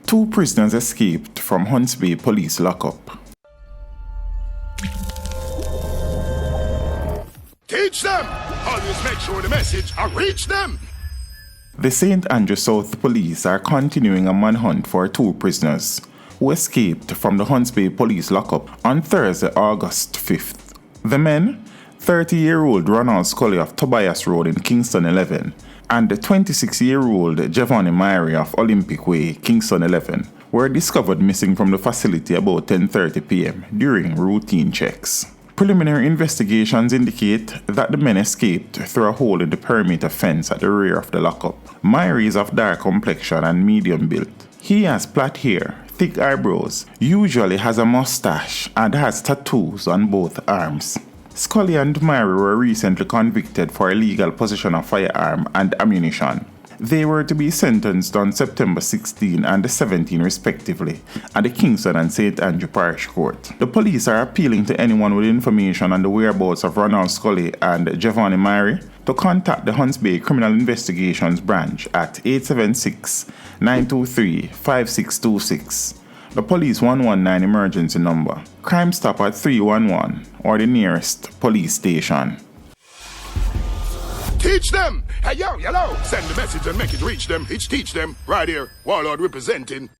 Two prisoners escaped from Hunts Bay police lockup. Teach them! Always make sure the message will reach them! The St. Andrew South Police are continuing a manhunt for two prisoners who escaped from the Hunts Bay police lockup on Thursday, August 5th. The men, 30-year-old Ronald Scully of Tobias Road in Kingston 11 and the 26-year-old Giovanni Myrie of Olympic Way, Kingston 11, were discovered missing from the facility about 10:30 p.m. during routine checks. Preliminary investigations indicate that the men escaped through a hole in the perimeter fence at the rear of the lockup. Myrie is of dark complexion and medium build. He has plait hair, thick eyebrows, usually has a mustache, and has tattoos on both arms. Scully and Myrie were recently convicted for illegal possession of firearm and ammunition. They were to be sentenced on September 16 and 17 respectively at the Kingston and St. Andrew Parish Court. The police are appealing to anyone with information on the whereabouts of Ronald Scully and Giovanni Myrie to contact the Hunts Bay Criminal Investigations Branch at 876-923-5626, the police 119 emergency number, Crime Stop at 311, or the nearest police station. Teach them! Hey, yo, hello! Send the message and make it reach them. It's teach them. Right here, Warlord representing.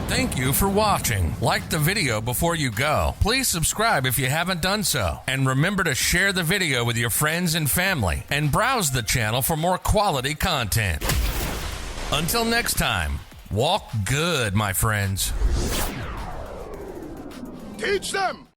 Thank you for watching. Like the video before you go. Please subscribe if you haven't done so. And remember to share the video with your friends and family. And browse the channel for more quality content. Until next time, walk good, my friends. Teach them!